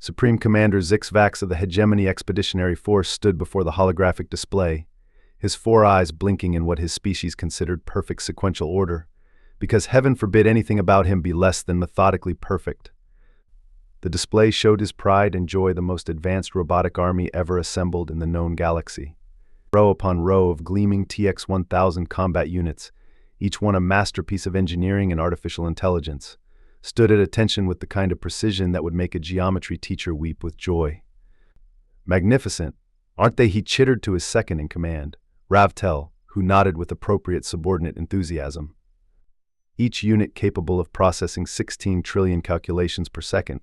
Supreme Commander Zixvax of the Hegemony Expeditionary Force stood before the holographic display, his four eyes blinking in what his species considered perfect sequential order, because heaven forbid anything about him be less than methodically perfect. The display showed his pride and joy, the most advanced robotic army ever assembled in the known galaxy. Row upon row of gleaming TX-1000 combat units, each one a masterpiece of engineering and artificial intelligence, stood at attention with the kind of precision that would make a geometry teacher weep with joy. Magnificent, aren't they? He chittered to his second in command, Ravtel, who nodded with appropriate subordinate enthusiasm. Each unit capable of processing 16 trillion calculations per second,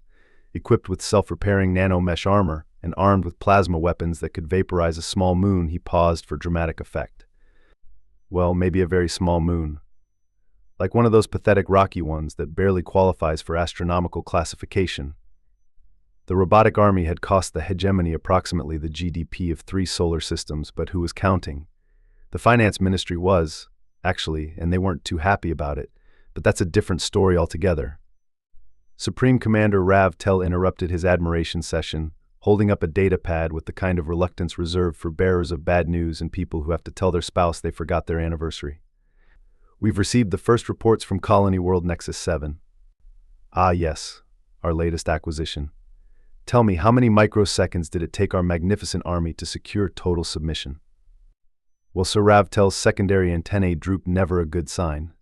equipped with self-repairing nano-mesh armor, and armed with plasma weapons that could vaporize a small moon. He paused for dramatic effect. Well, maybe a very small moon. Like one of those pathetic rocky ones that barely qualifies for astronomical classification. The robotic army had cost the Hegemony approximately the GDP of 3 solar systems, but who was counting? The finance ministry was, actually, and they weren't too happy about it, but that's a different story altogether. Supreme Commander Ravtel interrupted his admiration session, holding up a data pad with the kind of reluctance reserved for bearers of bad news and people who have to tell their spouse they forgot their anniversary. We've received the first reports from Colony World Nexus 7. Ah yes, our latest acquisition. Tell me, how many microseconds did it take our magnificent army to secure total submission? Well, Sir Ravtel's secondary antennae drooped, never a good sign.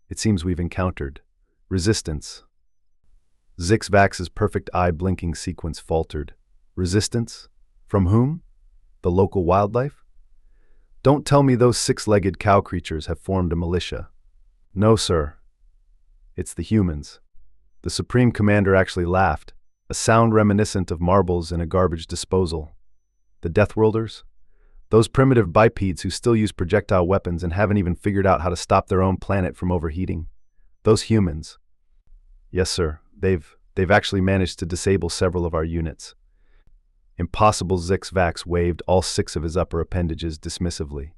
It seems we've encountered resistance. Zixvax's perfect eye-blinking sequence faltered. Resistance? From whom? The local wildlife? Don't tell me those 6-legged cow creatures have formed a militia. No, sir. It's the humans. The Supreme Commander actually laughed, a sound reminiscent of marbles in a garbage disposal. The Deathworlders? Those primitive bipeds who still use projectile weapons and haven't even figured out how to stop their own planet from overheating. Those humans. Yes, sir. They've actually managed to disable several of our units. Impossible. Zixvax waved all 6 of his upper appendages dismissively.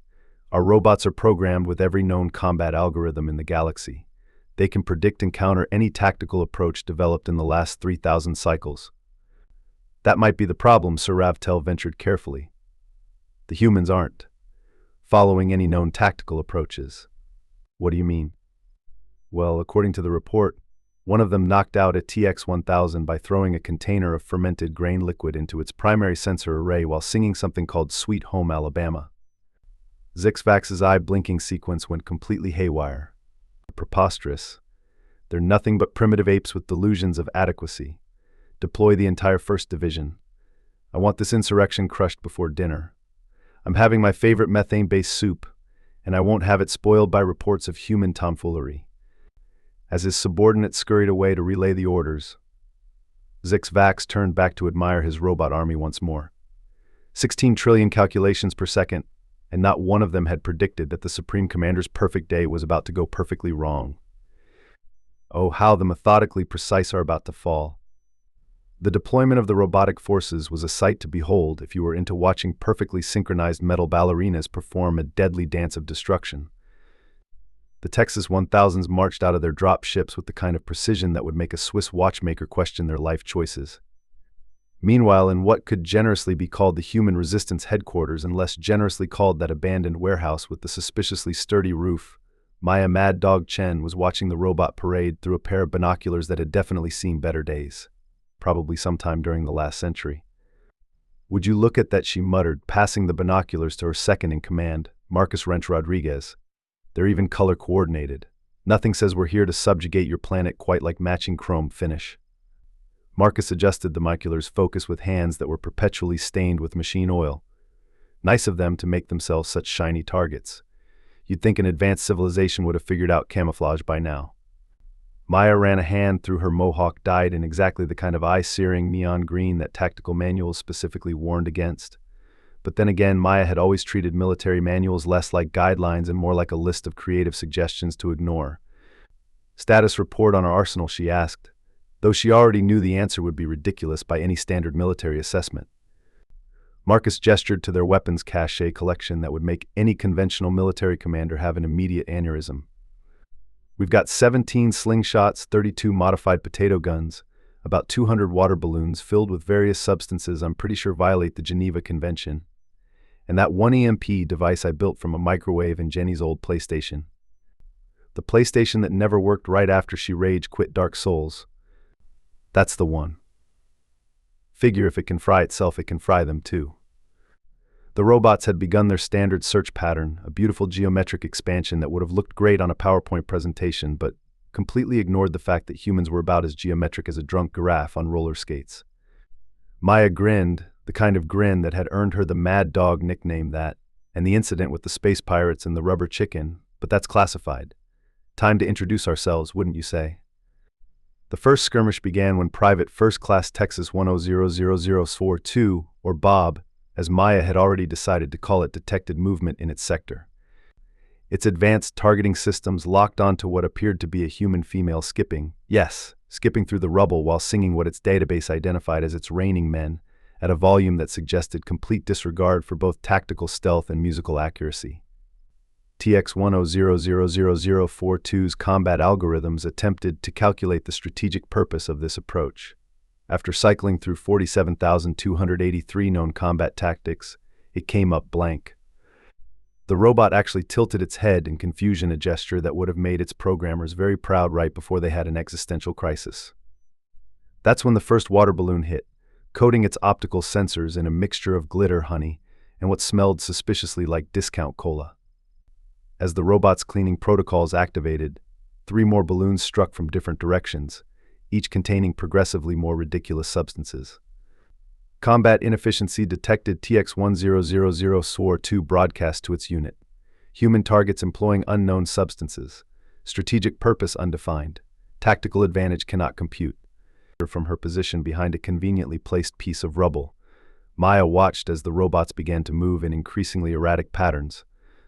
Our robots are programmed with every known combat algorithm in the galaxy. They can predict and counter any tactical approach developed in the last 3,000 cycles. That might be the problem, Sir Ravtel ventured carefully. The humans aren't following any known tactical approaches. What do you mean? Well, according to the report, one of them knocked out a TX-1000 by throwing a container of fermented grain liquid into its primary sensor array while singing something called Sweet Home Alabama. Zixvax's eye-blinking sequence went completely haywire. Preposterous. They're nothing but primitive apes with delusions of adequacy. Deploy the entire 1st Division. I want this insurrection crushed before dinner. I'm having my favorite methane-based soup, and I won't have it spoiled by reports of human tomfoolery. As his subordinate scurried away to relay the orders, Zixvax turned back to admire his robot army once more. 16 trillion calculations per second, and not one of them had predicted that the Supreme Commander's perfect day was about to go perfectly wrong. Oh, how the methodically precise are about to fall. The deployment of the robotic forces was a sight to behold if you were into watching perfectly synchronized metal ballerinas perform a deadly dance of destruction. The Texas 1000s marched out of their drop ships with the kind of precision that would make a Swiss watchmaker question their life choices. Meanwhile, in what could generously be called the Human Resistance Headquarters and less generously called that abandoned warehouse with the suspiciously sturdy roof, Maya Mad Dog Chen was watching the robot parade through a pair of binoculars that had definitely seen better days, probably sometime during the last century. Would you look at that, she muttered, passing the binoculars to her second in command, Marcus Wrench Rodriguez. They're even color-coordinated. Nothing says we're here to subjugate your planet quite like matching chrome finish. Marcus adjusted the binoculars' focus with hands that were perpetually stained with machine oil. Nice of them to make themselves such shiny targets. You'd think an advanced civilization would have figured out camouflage by now. Maya ran a hand through her mohawk, dyed in exactly the kind of eye-searing neon green that tactical manuals specifically warned against. But then again, Maya had always treated military manuals less like guidelines and more like a list of creative suggestions to ignore. Status report on our arsenal, she asked, though she already knew the answer would be ridiculous by any standard military assessment. Marcus gestured to their weapons cache collection that would make any conventional military commander have an immediate aneurysm. We've got 17 slingshots, 32 modified potato guns, about 200 water balloons filled with various substances I'm pretty sure violate the Geneva Convention, and that one EMP device I built from a microwave in Jenny's old PlayStation. The PlayStation that never worked right after she rage quit Dark Souls. That's the one. Figure if it can fry itself, it can fry them too. The robots had begun their standard search pattern, a beautiful geometric expansion that would have looked great on a PowerPoint presentation, but completely ignored the fact that humans were about as geometric as a drunk giraffe on roller skates. Maya grinned, the kind of grin that had earned her the Mad Dog nickname that, and the incident with the space pirates and the rubber chicken, but that's classified. Time to introduce ourselves, wouldn't you say? The first skirmish began when Private First Class Texas 100042, or Bob, as Maya had already decided to call it, detected movement in its sector. Its advanced targeting systems locked onto what appeared to be a human female skipping through the rubble while singing what its database identified as its raining men, at a volume that suggested complete disregard for both tactical stealth and musical accuracy. TX-10000042's combat algorithms attempted to calculate the strategic purpose of this approach. After cycling through 47,283 known combat tactics, it came up blank. The robot actually tilted its head in confusion, a gesture that would have made its programmers very proud right before they had an existential crisis. That's when the first water balloon hit, coating its optical sensors in a mixture of glitter honey and what smelled suspiciously like discount cola. As the robot's cleaning protocols activated, 3 more balloons struck from different directions, each containing progressively more ridiculous substances. Combat inefficiency detected. TX-100042 broadcast to its unit. Human targets employing unknown substances. Strategic purpose undefined. Tactical advantage cannot compute. From her position behind a conveniently placed piece of rubble, Maya watched as the robots began to move in increasingly erratic patterns,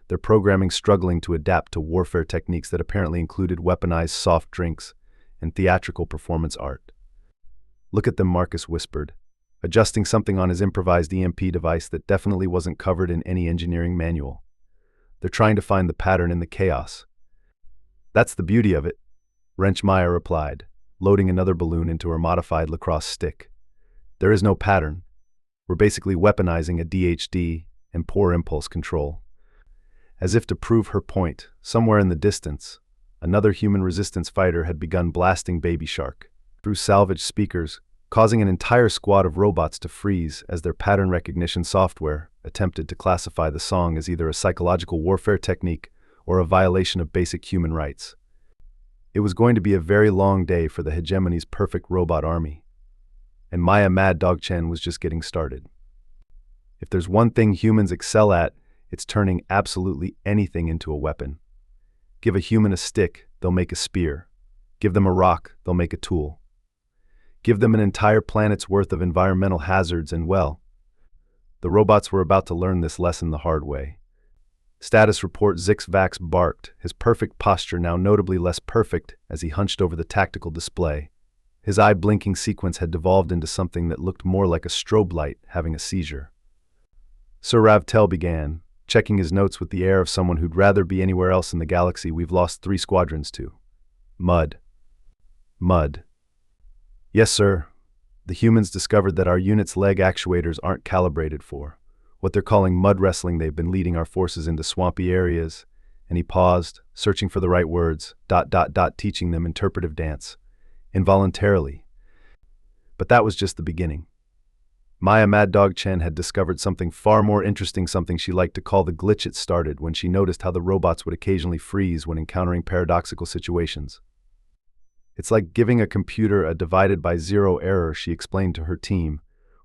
their programming struggling to adapt to warfare techniques that apparently included weaponized soft drinks and theatrical performance art. "Look at them," Marcus whispered, adjusting something on his improvised EMP device that definitely wasn't covered in any engineering manual. "They're trying to find the pattern in the chaos." "That's the beauty of it," Wrench Maya replied, loading another balloon into her modified lacrosse stick. "There is no pattern. We're basically weaponizing a DHD and poor impulse control." As if to prove her point, somewhere in the distance, another human resistance fighter had begun blasting Baby Shark through salvaged speakers, causing an entire squad of robots to freeze as their pattern recognition software attempted to classify the song as either a psychological warfare technique or a violation of basic human rights. It was going to be a very long day for the Hegemony's perfect robot army, and Maya Mad Dog Chen was just getting started. If there's one thing humans excel at, it's turning absolutely anything into a weapon. Give a human a stick, they'll make a spear. Give them a rock, they'll make a tool. Give them an entire planet's worth of environmental hazards and, well, the robots were about to learn this lesson the hard way. Status report. Zix-Vax barked, his perfect posture now notably less perfect as he hunched over the tactical display. His eye-blinking sequence had devolved into something that looked more like a strobe light having a seizure. Sir Ravtel began, checking his notes with the air of someone who'd rather be anywhere else in the galaxy. "We've lost 3 squadrons to mud." "Mud." "Yes, sir. The humans discovered that our unit's leg actuators aren't calibrated for what they're calling mud wrestling. They've been leading our forces into swampy areas," and he paused, searching for the right words, teaching them interpretive dance, involuntarily. But that was just the beginning. Maya Mad Dog Chen had discovered something far more interesting, something she liked to call the glitch. It started when she noticed how the robots would occasionally freeze when encountering paradoxical situations. "It's like giving a computer a divided by 0 error," she explained to her team,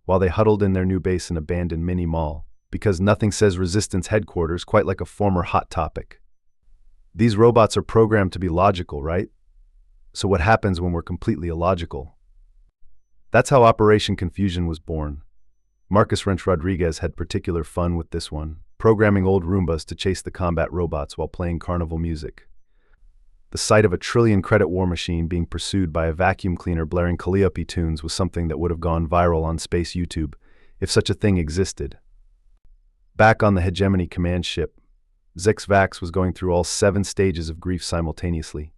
while they huddled in their new base in abandoned mini-mall, because nothing says resistance headquarters quite like a former hot topic. "These robots are programmed to be logical, right? So what happens when we're completely illogical?" That's how Operation Confusion was born. Marcus Wrench Rodriguez had particular fun with this one, programming old Roombas to chase the combat robots while playing carnival music. The sight of a trillion-credit war machine being pursued by a vacuum cleaner blaring Calliope tunes was something that would have gone viral on space YouTube, if such a thing existed. Back on the Hegemony command ship, Zix-Vax was going through all 7 stages of grief simultaneously.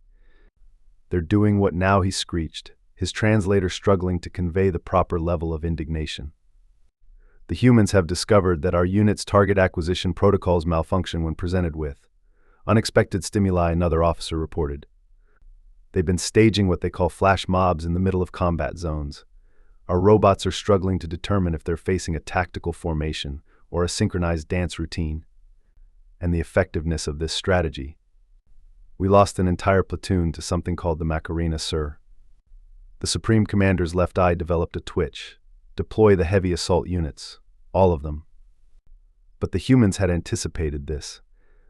"They're doing what now?" he screeched, his translator struggling to convey the proper level of indignation. The humans have discovered that our unit's target acquisition protocols malfunction when presented with unexpected stimuli, another officer reported. They've been staging what they call flash mobs in the middle of combat zones. Our robots are struggling to determine if they're facing a tactical formation or a synchronized dance routine. And the effectiveness of this strategy. We lost an entire platoon to something called the Macarena, sir. The Supreme Commander's left eye developed a twitch. Deploy the heavy assault units. All of them. But the humans had anticipated this.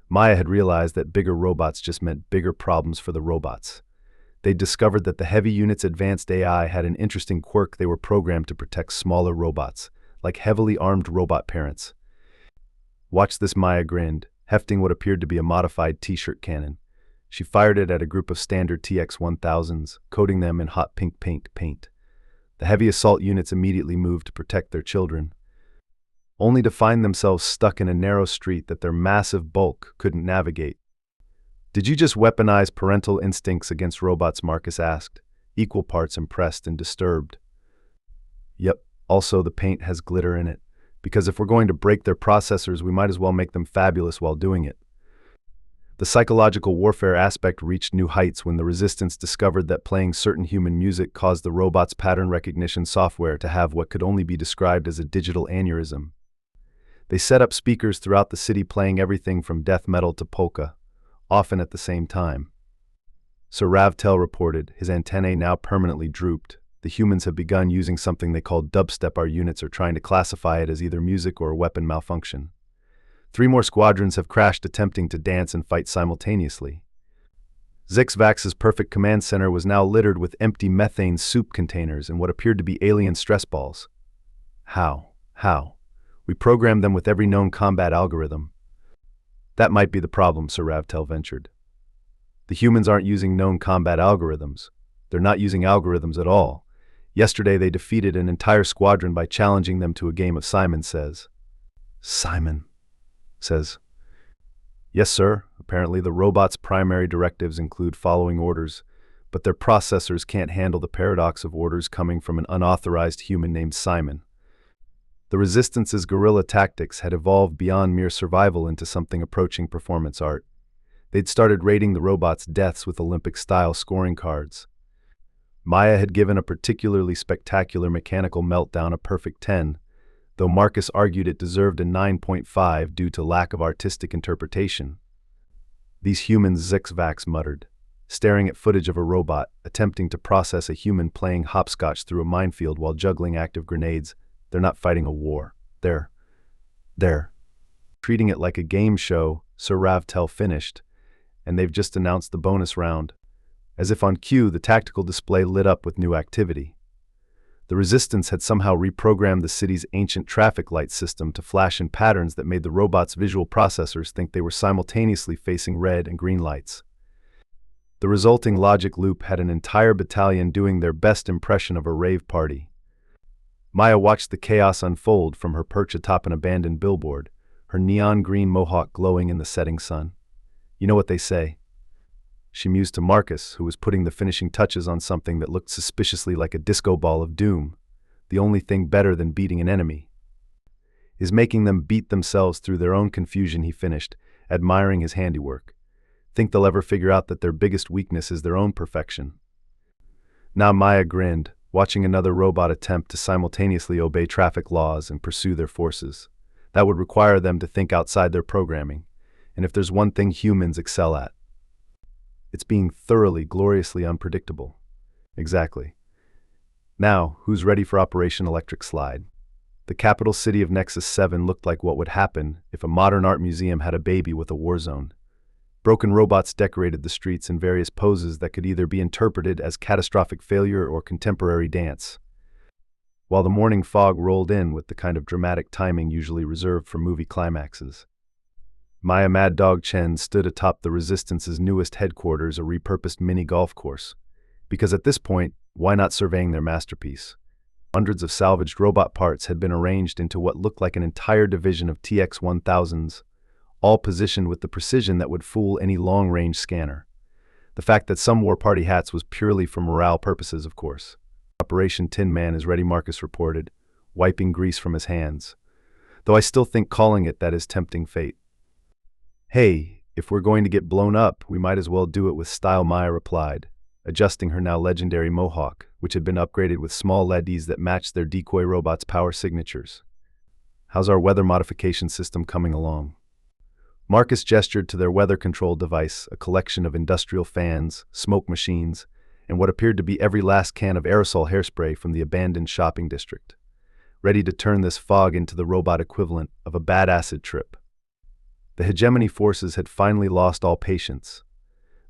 Maya had realized that bigger robots just meant bigger problems for the robots. They'd discovered that the heavy unit's advanced AI had an interesting quirk. They were programmed to protect smaller robots, like heavily armed robot parents. Watch this, Maya grinned, hefting what appeared to be a modified T-shirt cannon. She fired it at a group of standard TX-1000s, coating them in hot pink paint. The heavy assault units immediately moved to protect their children, only to find themselves stuck in a narrow street that their massive bulk couldn't navigate. Did you just weaponize parental instincts against robots? Marcus asked, equal parts impressed and disturbed. Yep, also the paint has glitter in it, because if we're going to break their processors, we might as well make them fabulous while doing it. The psychological warfare aspect reached new heights when the Resistance discovered that playing certain human music caused the robot's pattern recognition software to have what could only be described as a digital aneurysm. They set up speakers throughout the city playing everything from death metal to polka, often at the same time. Sir Ravtel reported, his antennae now permanently drooped. The humans have begun using something they call dubstep. Our units are trying to classify it as either music or a weapon malfunction. 3 more squadrons have crashed attempting to dance and fight simultaneously. Zixvax's perfect command center was now littered with empty methane soup containers and what appeared to be alien stress balls. How? We programmed them with every known combat algorithm. That might be the problem, Sir Ravtel ventured. The humans aren't using known combat algorithms. They're not using algorithms at all. Yesterday they defeated an entire squadron by challenging them to a game of Simon Says. Simon Says. Yes, sir. Apparently the robot's primary directives include following orders, but their processors can't handle the paradox of orders coming from an unauthorized human named Simon. The Resistance's guerrilla tactics had evolved beyond mere survival into something approaching performance art. They'd started rating the robot's deaths with Olympic-style scoring cards. Maya had given a particularly spectacular mechanical meltdown a perfect 10, though Marcus argued it deserved a 9.5 due to lack of artistic interpretation. These humans, Zixvax muttered, staring at footage of a robot attempting to process a human playing hopscotch through a minefield while juggling active grenades. They're not fighting a war. They're treating it like a game show, Sir Ravtel finished, and they've just announced the bonus round. As if on cue, the tactical display lit up with new activity. The Resistance had somehow reprogrammed the city's ancient traffic light system to flash in patterns that made the robot's visual processors think they were simultaneously facing red and green lights. The resulting logic loop had an entire battalion doing their best impression of a rave party. Maya watched the chaos unfold from her perch atop an abandoned billboard, her neon green mohawk glowing in the setting sun. You know what they say? She mused to Marcus, who was putting the finishing touches on something that looked suspiciously like a disco ball of doom. The only thing better than beating an enemy is making them beat themselves through their own confusion, he finished, admiring his handiwork. Think they'll ever figure out that their biggest weakness is their own perfection? Now Maya grinned, watching another robot attempt to simultaneously obey traffic laws and pursue their forces. That would require them to think outside their programming, and if there's one thing humans excel at, it's being thoroughly, gloriously unpredictable. Exactly. Now, who's ready for Operation Electric Slide? The capital city of Nexus 7 looked like what would happen if a modern art museum had a baby with a Warzone. Broken robots decorated the streets in various poses that could either be interpreted as catastrophic failure or contemporary dance. While the morning fog rolled in with the kind of dramatic timing usually reserved for movie climaxes. Maya Mad Dog Chen stood atop the Resistance's newest headquarters, a repurposed mini golf course. Because at this point, why not surveying their masterpiece? Hundreds of salvaged robot parts had been arranged into what looked like an entire division of TX-1000s, all positioned with the precision that would fool any long-range scanner. The fact that some wore party hats was purely for morale purposes, of course. Operation Tin Man is ready, Marcus reported, wiping grease from his hands. Though I still think calling it that is tempting fate. Hey, if we're going to get blown up, we might as well do it with style, Maya replied, adjusting her now legendary mohawk, which had been upgraded with small LEDs that matched their decoy robot's power signatures. How's our weather modification system coming along? Marcus gestured to their weather control device, a collection of industrial fans, smoke machines, and what appeared to be every last can of aerosol hairspray from the abandoned shopping district, ready to turn this fog into the robot equivalent of a bad acid trip. The Hegemony forces had finally lost all patience.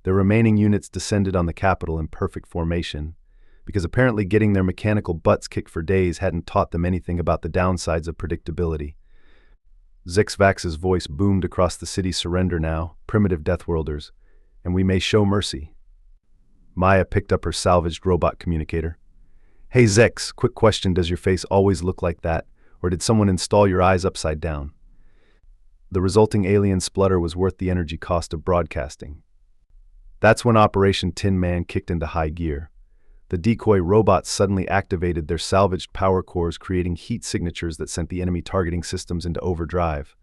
Their remaining units descended on the capital in perfect formation, because apparently getting their mechanical butts kicked for days hadn't taught them anything about the downsides of predictability. Zixvax's voice boomed across the city. Surrender now, primitive Deathworlders, and we may show mercy. Maya picked up her salvaged robot communicator. Hey Zix, quick question, does your face always look like that, or did someone install your eyes upside down? The resulting alien splutter was worth the energy cost of broadcasting. That's when Operation Tin Man kicked into high gear. The decoy robots suddenly activated their salvaged power cores, creating heat signatures that sent the enemy targeting systems into overdrive.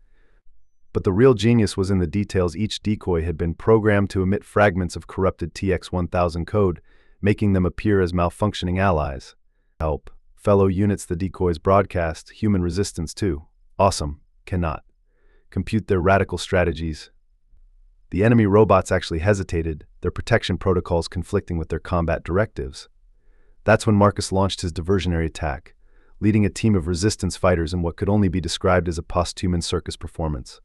But the real genius was in the details. Each decoy had been programmed to emit fragments of corrupted TX-1000 code, making them appear as malfunctioning allies. Help. Fellow units, the decoys broadcast human resistance too. Awesome. Cannot compute their radical strategies. The enemy robots actually hesitated, their protection protocols conflicting with their combat directives. That's when Marcus launched his diversionary attack, leading a team of resistance fighters in what could only be described as a post-human circus performance.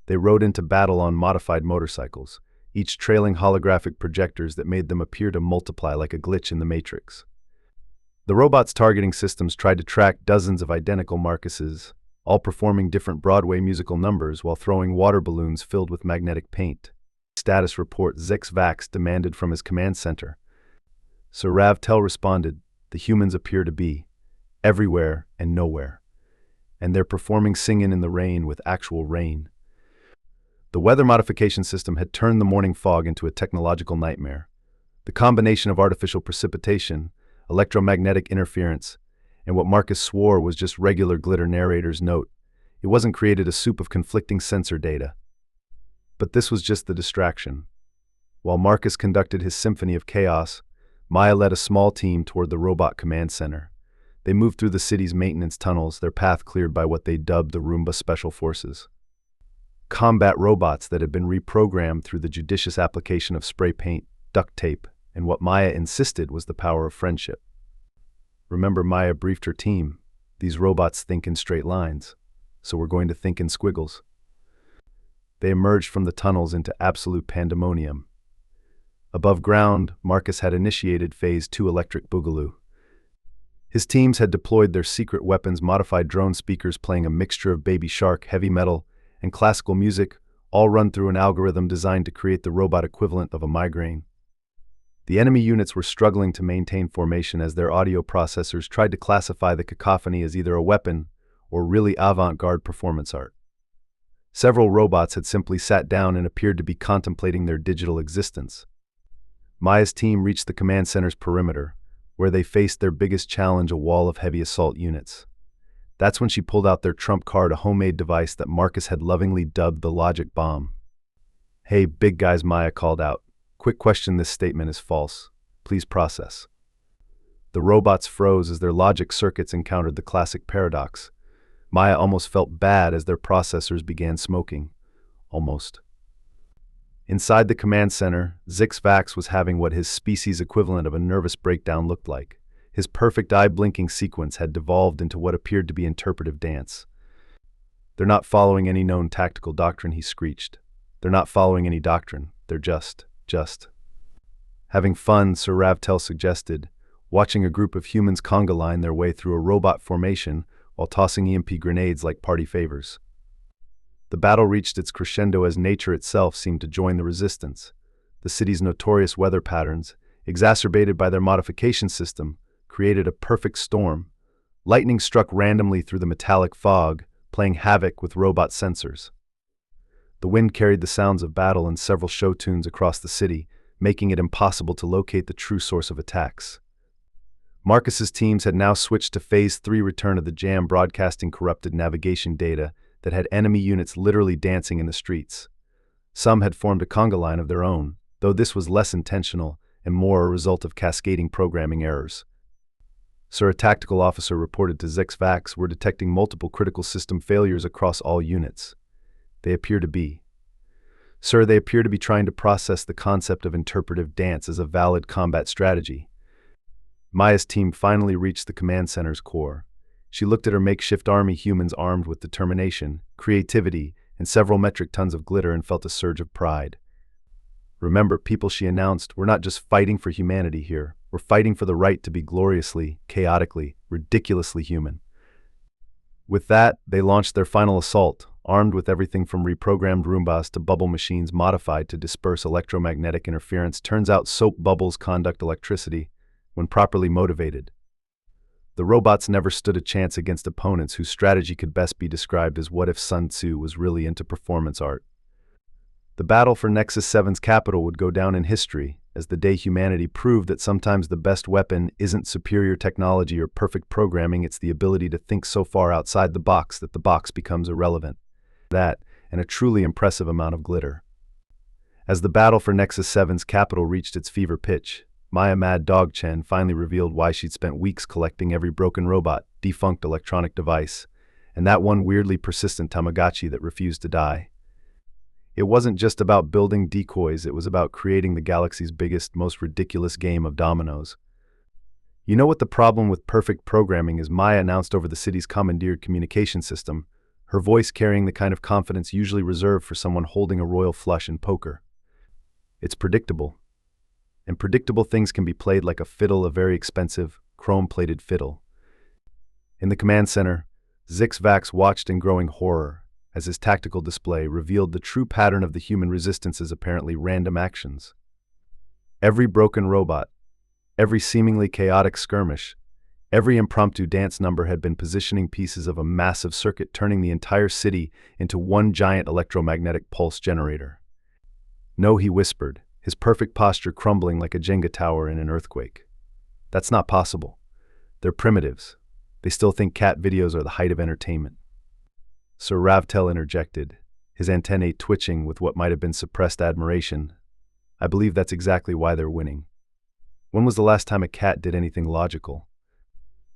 They rode into battle on modified motorcycles, each trailing holographic projectors that made them appear to multiply like a glitch in the Matrix. The robots' targeting systems tried to track dozens of identical Marcuses, all performing different Broadway musical numbers while throwing water balloons filled with magnetic paint. Status report Zixvax demanded from his command center. Sir Ravtel responded, the humans appear to be everywhere and nowhere, and they're performing Singin' in the Rain with actual rain. The weather modification system had turned the morning fog into a technological nightmare. The combination of artificial precipitation, electromagnetic interference, and what Marcus swore was just regular glitter. Narrator's note, it wasn't created a soup of conflicting sensor data. But this was just the distraction. While Marcus conducted his symphony of chaos, Maya led a small team toward the robot command center. They moved through the city's maintenance tunnels, their path cleared by what they dubbed the Roomba Special Forces. Combat robots that had been reprogrammed through the judicious application of spray paint, duct tape, and what Maya insisted was the power of friendship. Remember, Maya briefed her team, these robots think in straight lines, so we're going to think in squiggles. They emerged from the tunnels into absolute pandemonium. Above ground, Marcus had initiated Phase 2 Electric Boogaloo. His teams had deployed their secret weapons, modified drone speakers playing a mixture of Baby Shark, heavy metal, and classical music, all run through an algorithm designed to create the robot equivalent of a migraine. The enemy units were struggling to maintain formation as their audio processors tried to classify the cacophony as either a weapon or really avant-garde performance art. Several robots had simply sat down and appeared to be contemplating their digital existence. Maya's team reached the command center's perimeter, where they faced their biggest challenge, a wall of heavy assault units. That's when she pulled out their trump card, a homemade device that Marcus had lovingly dubbed the logic bomb. Hey, big guys, Maya called out. Quick question, this statement is false. Please process. The robots froze as their logic circuits encountered the classic paradox. Maya almost felt bad as their processors began smoking. Almost. Inside the command center, Zixvax was having what his species' equivalent of a nervous breakdown looked like. His perfect eye-blinking sequence had devolved into what appeared to be interpretive dance. They're not following any known tactical doctrine, he screeched. They're not following any doctrine. They're just having fun, Sir Ravtel suggested, watching a group of humans conga line their way through a robot formation while tossing EMP grenades like party favors. The battle reached its crescendo as nature itself seemed to join the resistance. The city's notorious weather patterns, exacerbated by their modification system, created a perfect storm. Lightning struck randomly through the metallic fog, playing havoc with robot sensors. The wind carried the sounds of battle and several show tunes across the city, making it impossible to locate the true source of attacks. Marcus's teams had now switched to Phase 3 Return of the Jam, broadcasting corrupted navigation data that had enemy units literally dancing in the streets. Some had formed a conga line of their own, though this was less intentional and more a result of cascading programming errors. Sir, a tactical officer reported to Zixvax, we're detecting multiple critical system failures across all units. They appear to be trying to process the concept of interpretive dance as a valid combat strategy. Maya's team finally reached the command center's core. She looked at her makeshift army humans armed with determination, creativity, and several metric tons of glitter and felt a surge of pride. Remember, people, she announced, we're not just fighting for humanity here. We're fighting for the right to be gloriously, chaotically, ridiculously human. With that, they launched their final assault, armed with everything from reprogrammed Roombas to bubble machines modified to disperse electromagnetic interference. Turns out soap bubbles conduct electricity when properly motivated. The robots never stood a chance against opponents whose strategy could best be described as what if Sun Tzu was really into performance art. The battle for Nexus 7's capital would go down in history as the day humanity proved that sometimes the best weapon isn't superior technology or perfect programming, it's the ability to think so far outside the box that the box becomes irrelevant. That, and a truly impressive amount of glitter. As the battle for Nexus 7's capital reached its fever pitch, Maya Mad Dog Chen finally revealed why she'd spent weeks collecting every broken robot, defunct electronic device, and that one weirdly persistent Tamagotchi that refused to die. It wasn't just about building decoys, it was about creating the galaxy's biggest, most ridiculous game of dominoes. You know what the problem with perfect programming is? Maya announced over the city's commandeered communication system, her voice carrying the kind of confidence usually reserved for someone holding a royal flush in poker. It's predictable. And predictable things can be played like a fiddle, a very expensive, chrome-plated fiddle. In the command center, Zixvax watched in growing horror as his tactical display revealed the true pattern of the human resistance's apparently random actions. Every broken robot, every seemingly chaotic skirmish, every impromptu dance number had been positioning pieces of a massive circuit, turning the entire city into one giant electromagnetic pulse generator. No, he whispered, his perfect posture crumbling like a Jenga tower in an earthquake. That's not possible. They're primitives. They still think cat videos are the height of entertainment. Sir Ravtel interjected, his antennae twitching with what might have been suppressed admiration. I believe that's exactly why they're winning. When was the last time a cat did anything logical?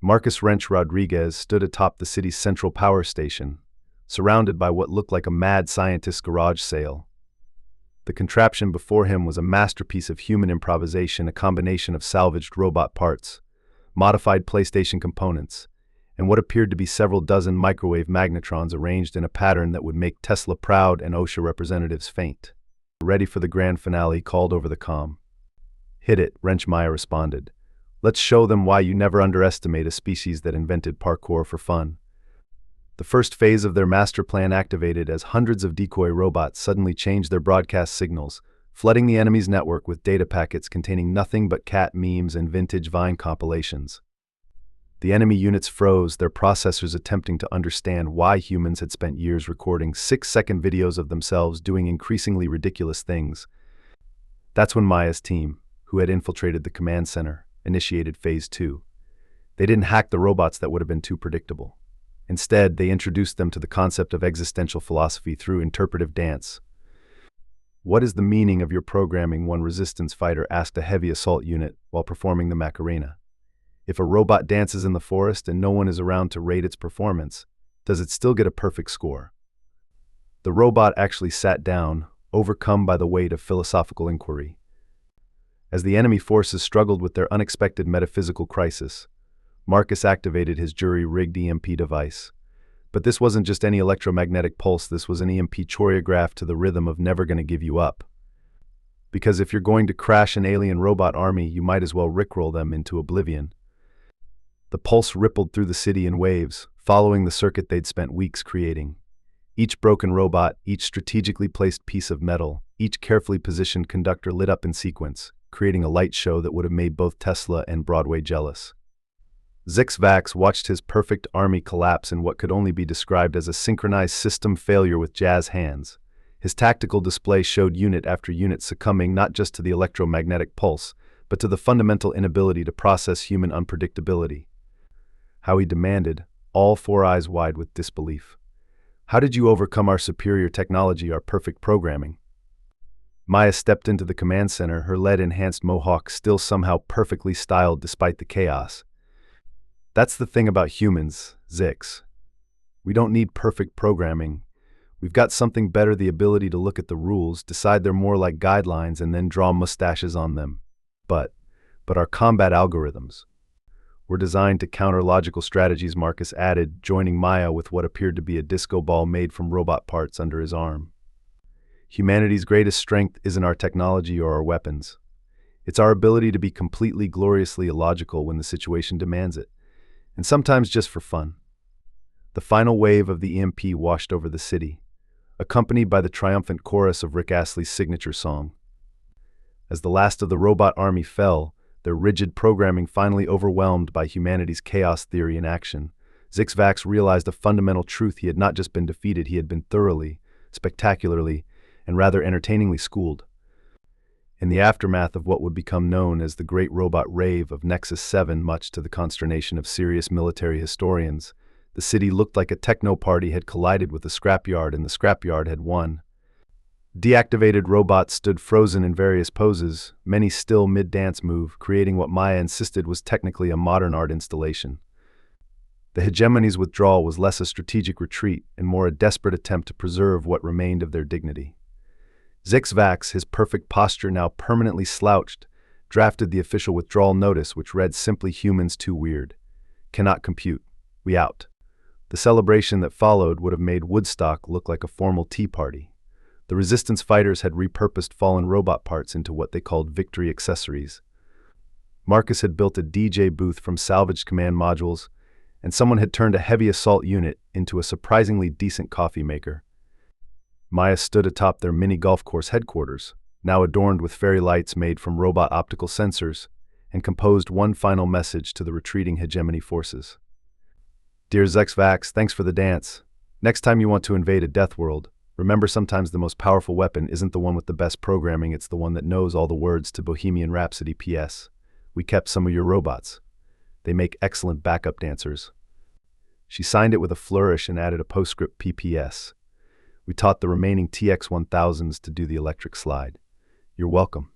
Marcus Wrench Rodriguez stood atop the city's central power station, surrounded by what looked like a mad scientist's garage sale. The contraption before him was a masterpiece of human improvisation, a combination of salvaged robot parts, modified PlayStation components, and what appeared to be several dozen microwave magnetrons arranged in a pattern that would make Tesla proud and OSHA representatives faint. Ready for the grand finale, called over the comm. Hit it, Wrench Maya responded. Let's show them why you never underestimate a species that invented parkour for fun. The first phase of their master plan activated as hundreds of decoy robots suddenly changed their broadcast signals, flooding the enemy's network with data packets containing nothing but cat memes and vintage Vine compilations. The enemy units froze, their processors attempting to understand why humans had spent years recording 6-second videos of themselves doing increasingly ridiculous things. That's when Maya's team, who had infiltrated the command center, initiated Phase 2. They didn't hack the robots, that would have been too predictable. Instead, they introduced them to the concept of existential philosophy through interpretive dance. What is the meaning of your programming? One resistance fighter asked a heavy assault unit while performing the Macarena. If a robot dances in the forest and no one is around to rate its performance, does it still get a perfect score? The robot actually sat down, overcome by the weight of philosophical inquiry. As the enemy forces struggled with their unexpected metaphysical crisis, Marcus activated his jury-rigged EMP device. But this wasn't just any electromagnetic pulse, this was an EMP choreographed to the rhythm of Never Gonna Give You Up. Because if you're going to crash an alien robot army, you might as well rickroll them into oblivion. The pulse rippled through the city in waves, following the circuit they'd spent weeks creating. Each broken robot, each strategically placed piece of metal, each carefully positioned conductor lit up in sequence, creating a light show that would have made both Tesla and Broadway jealous. Zixvax watched his perfect army collapse in what could only be described as a synchronized system failure with jazz hands. His tactical display showed unit after unit succumbing not just to the electromagnetic pulse, but to the fundamental inability to process human unpredictability. How he demanded, all four eyes wide with disbelief. How did you overcome our superior technology, our perfect programming? Maya stepped into the command center, her lead-enhanced mohawk still somehow perfectly styled despite the chaos. That's the thing about humans, Zix. We don't need perfect programming. We've got something better, the ability to look at the rules, decide they're more like guidelines, and then draw mustaches on them. But our combat algorithms were designed to counter logical strategies, Marcus added, joining Maya with what appeared to be a disco ball made from robot parts under his arm. Humanity's greatest strength isn't our technology or our weapons. It's our ability to be completely, gloriously illogical when the situation demands it, and sometimes just for fun. The final wave of the EMP washed over the city, accompanied by the triumphant chorus of Rick Astley's signature song. As the last of the robot army fell, their rigid programming finally overwhelmed by humanity's chaos theory in action, Zixvax realized a fundamental truth: he had not just been defeated, he had been thoroughly, spectacularly, and rather entertainingly schooled. In the aftermath of what would become known as the Great Robot Rave of Nexus 7, much to the consternation of serious military historians, the city looked like a techno-party had collided with the scrapyard, and the scrapyard had won. Deactivated robots stood frozen in various poses, many still mid-dance move, creating what Maya insisted was technically a modern art installation. The Hegemony's withdrawal was less a strategic retreat and more a desperate attempt to preserve what remained of their dignity. Zixvax, his perfect posture now permanently slouched, drafted the official withdrawal notice, which read simply, "Humans too weird. Cannot compute. We out." The celebration that followed would have made Woodstock look like a formal tea party. The resistance fighters had repurposed fallen robot parts into what they called victory accessories. Marcus had built a DJ booth from salvaged command modules, and someone had turned a heavy assault unit into a surprisingly decent coffee maker. Maya stood atop their mini golf course headquarters, now adorned with fairy lights made from robot optical sensors, and composed one final message to the retreating Hegemony forces. "Dear Zixvax, thanks for the dance. Next time you want to invade a death world, remember, sometimes the most powerful weapon isn't the one with the best programming, it's the one that knows all the words to Bohemian Rhapsody. P.S. We kept some of your robots. They make excellent backup dancers." She signed it with a flourish and added a postscript, "PPS. We taught the remaining TX-1000s to do the electric slide. You're welcome."